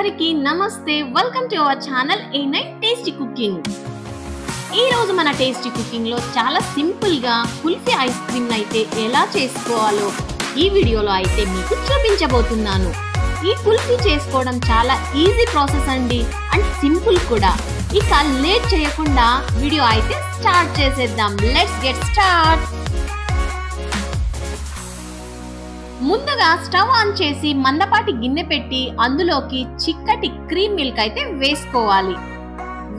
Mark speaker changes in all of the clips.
Speaker 1: అందరికీ నమస్తే welcome to our channel A9 tasty cooking. ఈ రోజు మన టేస్టీ కుకింగ్ లో చాలా సింపుల్ గా కుల్ఫీ ఐస్ క్రీమ్ అయితే ఎలా చేసుకోవాలో ఈ వీడియోలో అయితే మీకు చూపించబోతున్నాను। ఈ కుల్ఫీ చేసుకోవడం చాలా ఈజీ ప్రాసెస్ అండి అండ్ సింపుల్ కూడా। ఇక లేట్ చేయకుండా వీడియో అయితే స్టార్ట్ చేసేద్దాం। Let's get start. ముందుగా స్టవ్ ఆన్ చేసి మందపాటి గిన్నె పెట్టి అందులోకి చిక్కటి క్రీమ్ మిల్క్ అయితే వేసుకోవాలి।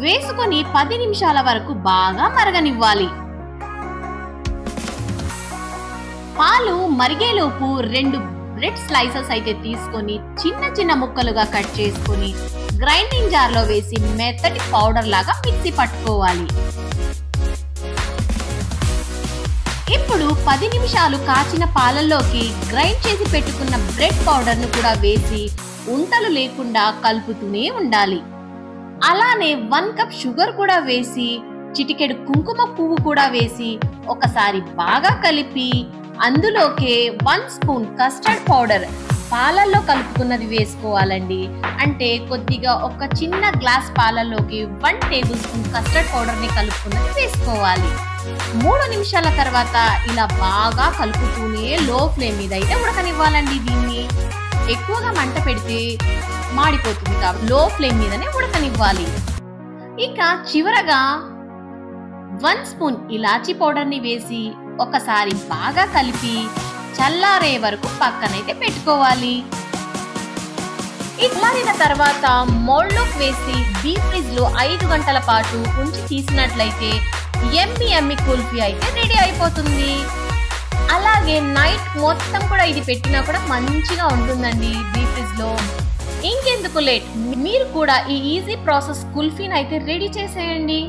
Speaker 1: వేసుకొని 10 నిమిషాల వరకు బాగా మరగనివ్వాలి। పాలు మరిగేలోపు 2 బ్రెడ్ స్లైసెస్ అయితే తీసుకొని చిన్న చిన్న ముక్కలుగా కట్ చేసుకొని గ్రైండింగ్ జార్ లో వేసి మెత్తటి పౌడర్ లాగా మిక్సీ పట్టుకోవాలి। ఇప్పుడు 10 నిమిషాలు కాచిన పాలల్లోకి గ్రైండ్ చేసి పెట్టుకున్న బ్రెడ్ పౌడర్ ను కూడా వేసి ఉంటలు లేకుండా కలుపుతూనే ఉండాలి। అలానే 1 కప్ షుగర్ కూడా వేసి చిటికెడు కుంకుమ పువ్వు కూడా వేసి ఒకసారి బాగా కలిపి అందులోకి 1 స్పూన్ కస్టర్డ్ పౌడర్ పాలల్లో కలుపుకున్నది వేసుకోవాలండి। అంటే కొద్దిగా ఒక చిన్న గ్లాస్ పాలల్లోకి 1 టేబుల్ స్పూన్ కస్టర్డ్ పౌడర్ ని కలుపుకున్నది వేసుకోవాలి। 3 నిమిషాల తర్వాత ఇలా బాగా కలుపుతూనే లో ఫ్లేమ్ మీద అయితే ఉడకనివ్వాలండి। దీన్ని ఎక్కువగా మంట పెడితే మాడిపోతుంది కాబట్టి లో ఫ్లేమ్ మీదనే ఉడకనివ్వాలి। ఇక చివరగా 1 స్పూన్ ఇలాచీ పౌడర్ ని వేసి ఒకసారి బాగా కలిపి చల్లారే వరకు పక్కనైతే పెట్టుకోవాలి। చల్లారిన తర్వాత మోల్డ్ లోకి వేసి డీప్ ఫ్రిడ్జ్ లో 5 గంటల పాటు ఉంచి తీసినట్లయితే యమ్మీ కుల్ఫీ అయితే రెడీ అయిపోతుంది। అలాగే నైట్ మొత్తం కూడా ఇది పెట్టినా కూడా మంచిగా ఉంటుందండి డీప్ ఫ్రిడ్జ్ లో। ఇంకెందుకు లేట్, మీరు కూడా ఈ ఈజీ ప్రాసెస్ కుల్ఫీని అయితే రెడీ చేసేయండి।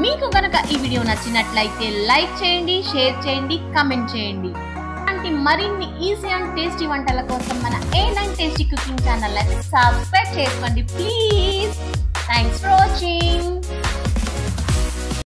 Speaker 1: మీకు గనక ఈ వీడియో నచ్చినట్లయితే లైక్ చేయండి, షేర్ చేయండి, కామెంట్ చేయండి। మరిన్ని ఈజీ అండ్ టేస్టీ వంటల కోసం మన A9 టేస్టీ కుకింగ్ ఛానల్ అయితే సబ్స్క్రైబ్ చేసుకోండి ప్లీజ్। Thanks for watching.